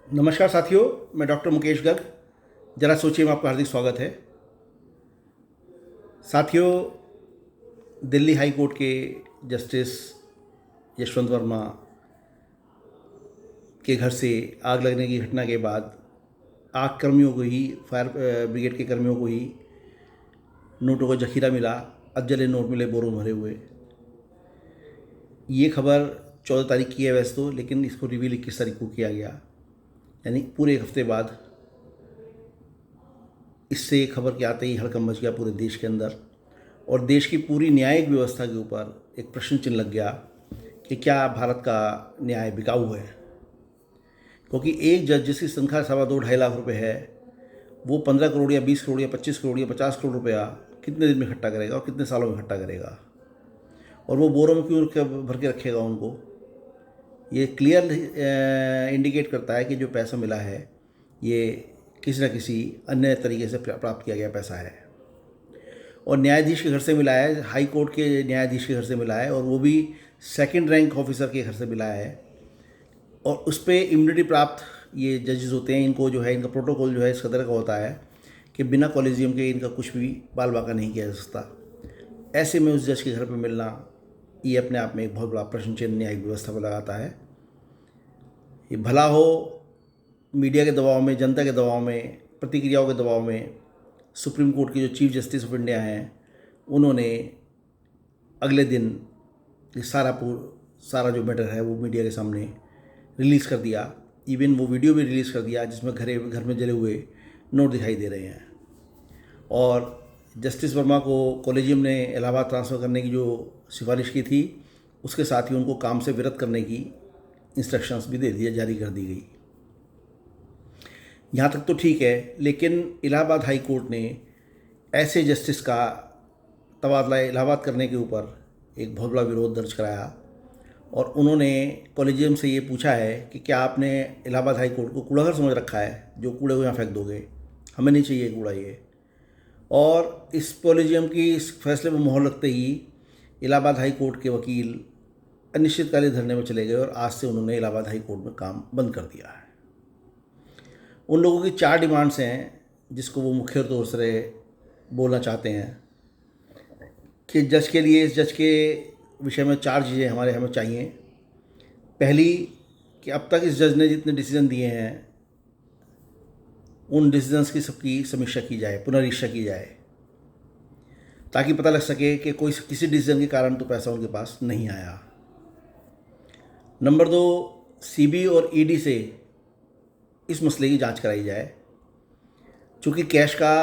नमस्कार साथियों, मैं डॉक्टर मुकेश गर्ग। जरा सोचिए में आपका हार्दिक स्वागत है। साथियों, दिल्ली हाई कोर्ट के जस्टिस यशवंत वर्मा के घर से आग लगने की घटना के बाद आग कर्मियों को ही, फायर ब्रिगेड के कर्मियों को ही नोटों का जखीरा मिला। अधजले नोट मिले बोरों भरे हुए। ये खबर 14 तारीख की है वैसे तो, लेकिन इसको रिवील 21 तारीख को किया गया, यानी पूरे एक हफ्ते बाद। इससे खबर के आते ही हड़कंप मच गया पूरे देश के अंदर, और देश की पूरी न्यायिक व्यवस्था के ऊपर एक प्रश्न चिन्ह लग गया कि क्या भारत का न्याय बिकाऊ है। क्योंकि एक जज जिसकी तनख्वाह 2.25 लाख रुपए है, वो 15 करोड़ या 20 करोड़ या 25 करोड़ या 50 करोड़ रुपया कितने दिन में इकट्ठा करेगा और कितने सालों में इकट्ठा करेगा, और वो बोरों में क्यों भर के रखेगा उनको। ये क्लियर इंडिकेट करता है कि जो पैसा मिला है ये किसी न किसी अन्य तरीके से प्राप्त किया गया पैसा है, और न्यायाधीश के घर से मिला है, हाई कोर्ट के न्यायाधीश के घर से मिला है, और वो भी सेकंड रैंक ऑफिसर के घर से मिला है। और उस पर इम्यूनिटी प्राप्त ये जजेस होते हैं, इनको जो है, इनका प्रोटोकॉल जो है इस कदर का होता है कि बिना कॉलेजियम के इनका कुछ भी बाल बाका नहीं किया जा सकता। ऐसे में उस जज के घर पर मिलना, ये अपने आप में एक बहुत बड़ा प्रश्न चिन्ह न्यायिक व्यवस्था पर लगाता है। ये भला हो मीडिया के दबाव में, जनता के दबाव में, प्रतिक्रियाओं के दबाव में सुप्रीम कोर्ट के जो चीफ जस्टिस ऑफ इंडिया हैं, उन्होंने अगले दिन ये सारा जो मैटर है वो मीडिया के सामने रिलीज़ कर दिया। इवन वो वीडियो भी रिलीज़ कर दिया जिसमें घर में जले हुए नोट दिखाई दे रहे हैं। और जस्टिस वर्मा को कॉलेजियम ने इलाहाबाद ट्रांसफ़र करने की जो सिफारिश की थी, उसके साथ ही उनको काम से विरत करने की इंस्ट्रक्शंस भी जारी कर दी गई। यहाँ तक तो ठीक है, लेकिन इलाहाबाद हाई कोर्ट ने ऐसे जस्टिस का तबादला इलाहाबाद करने के ऊपर एक बहुत बड़ा विरोध दर्ज कराया, और उन्होंने कॉलेजियम से ये पूछा है कि क्या आपने इलाहाबाद हाई कोर्ट को कूड़ाघर समझ रखा है, जो कूड़े को यहाँ फेंक दोगे, हमें नहीं चाहिए कूड़ा ये। और इस कॉलेजियम की इस फैसले में मोहर लगते ही इलाहाबाद हाई कोर्ट के वकील अनिश्चितकालीन धरने में चले गए, और आज से उन्होंने इलाहाबाद हाई कोर्ट में काम बंद कर दिया है। उन लोगों की 4 डिमांड्स हैं जिसको वो मुख्य तौर से बोलना चाहते हैं कि जज के लिए, इस जज के विषय में 4 चीज़ें हमें चाहिए। पहली, कि अब तक इस जज ने जितने डिसीजन दिए हैं उन डिसीजंस की सबकी समीक्षा की जाए, पुनरीक्षा की जाए, ताकि पता लग सके कि किसी डिसीजन के कारण तो पैसा उनके पास नहीं आया। नंबर 2, सीबी और ईडी से इस मसले की जांच कराई जाए। चूँकि कैश का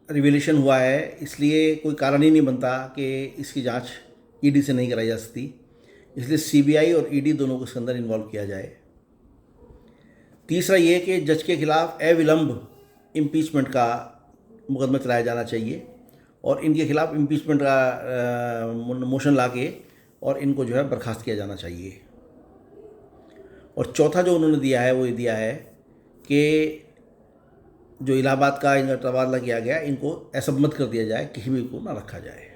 रिवेलेशन हुआ है, इसलिए कोई कारण ही नहीं बनता कि इसकी जांच ईडी से नहीं कराई जा सकती, इसलिए सीबीआई और ईडी दोनों को इसके अंदर इन्वॉल्व किया जाए। तीसरा ये कि जज के खिलाफ अविलंब इम्पीचमेंट का मुकदमा चलाया जाना चाहिए, और इनके खिलाफ इम्पीचमेंट का मोशन ला के और इनको जो है बर्खास्त किया जाना चाहिए। और चौथा जो उन्होंने दिया है वो ये दिया है कि जो इलाहाबाद का इनका तबादला किया गया, इनको असम्मत कर दिया जाए, कहीं भी को ना रखा जाए।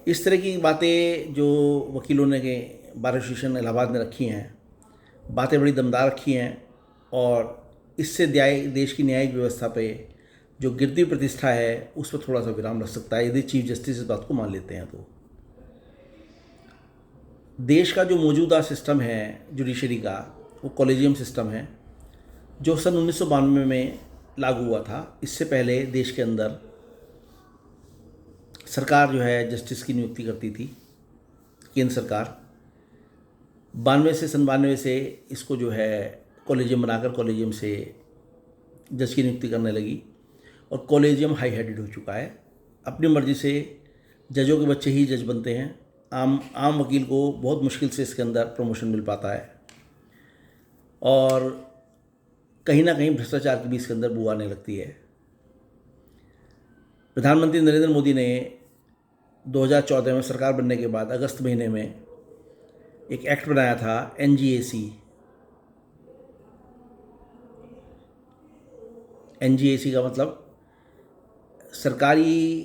इस तरह की बातें जो वकीलों ने के बार एसोसिएशन इलाहाबाद ने रखी हैं, बातें बड़ी दमदार रखी हैं, और इससे देश की न्यायिक व्यवस्था पे जो गिरती प्रतिष्ठा है उस पर थोड़ा सा विराम लग सकता है, यदि चीफ जस्टिस इस बात को मान लेते हैं तो। देश का जो मौजूदा सिस्टम है जुडिशरी का, वो कॉलेजियम सिस्टम है, जो सन 1992 में लागू हुआ था। इससे पहले देश के अंदर सरकार जो है जस्टिस की नियुक्ति करती थी, केंद्र सरकार। 92 से सन 92 से इसको जो है कॉलेजियम बनाकर कॉलेजियम से जज की नियुक्ति करने लगी, और कॉलेजियम हाई हेडेड हो चुका है। अपनी मर्जी से जजों के बच्चे ही जज बनते हैं। आम वकील को बहुत मुश्किल से इसके अंदर प्रमोशन मिल पाता है, और कहीं ना कहीं भ्रष्टाचार की भी इसके अंदर बू आने लगती है। प्रधानमंत्री नरेंद्र मोदी ने 2014 में सरकार बनने के बाद अगस्त महीने में एक एक्ट बनाया था, एनजीएसी। एनजीएसी का मतलब सरकारी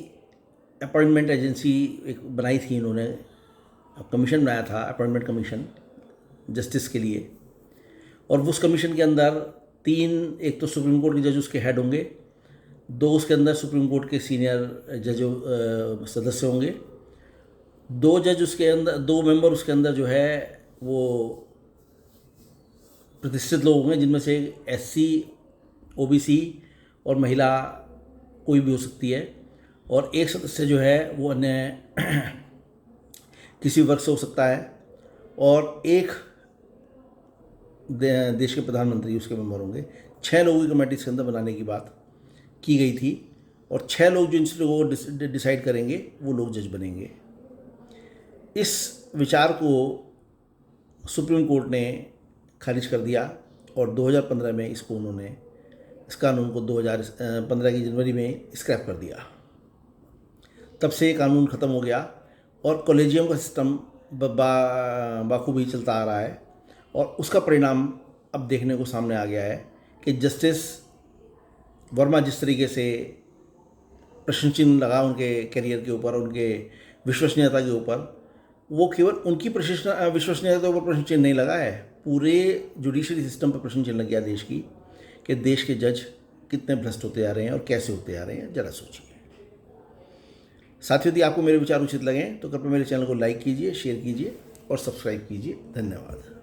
अपॉइंटमेंट एजेंसी एक बनाई थी इन्होंने, कमीशन बनाया था, अपॉइंटमेंट कमीशन जस्टिस के लिए। और उस कमीशन के अंदर 3, एक तो सुप्रीम कोर्ट के जज उसके हेड होंगे, 2 उसके अंदर सुप्रीम कोर्ट के सीनियर जज सदस्य होंगे, 2 जज उसके अंदर, 2 मेंबर उसके अंदर जो है वो प्रतिष्ठित लोग होंगे, जिनमें से SC, OBC और महिला कोई भी हो सकती है, और एक सदस्य जो है वो अन्य किसी वर्ग से हो सकता है, और एक देश के प्रधानमंत्री उसके मेंबर होंगे। 6 लोगों की कमेटी इसके अंदर बनाने की बात की गई थी, और 6 लोग जो इन लोगों को डिसाइड करेंगे वो लोग जज बनेंगे। इस विचार को सुप्रीम कोर्ट ने खारिज कर दिया, और 2015 में इसको उन्होंने, इस कानून को 2015 की जनवरी में स्क्रैप कर दिया। तब से ये कानून ख़त्म हो गया, और कॉलेजियम का सिस्टम बाखूबी चलता आ रहा है, और उसका परिणाम अब देखने को सामने आ गया है कि जस्टिस वर्मा जिस तरीके से प्रश्न चिन्ह लगा उनके करियर के ऊपर, उनके विश्वसनीयता के ऊपर, वो केवल उनकी विश्वसनीयता के ऊपर प्रश्न चिन्ह नहीं लगा है, पूरे जुडिशरी सिस्टम पर प्रश्न चिन्ह लग गया देश की, कि देश के जज कितने भ्रष्ट होते जा रहे हैं और कैसे होते जा रहे हैं, जरा सोचिए। साथियों, यदि आपको मेरे विचार उचित लगें तो कृपया मेरे चैनल को लाइक कीजिए, शेयर कीजिए और सब्सक्राइब कीजिए। धन्यवाद।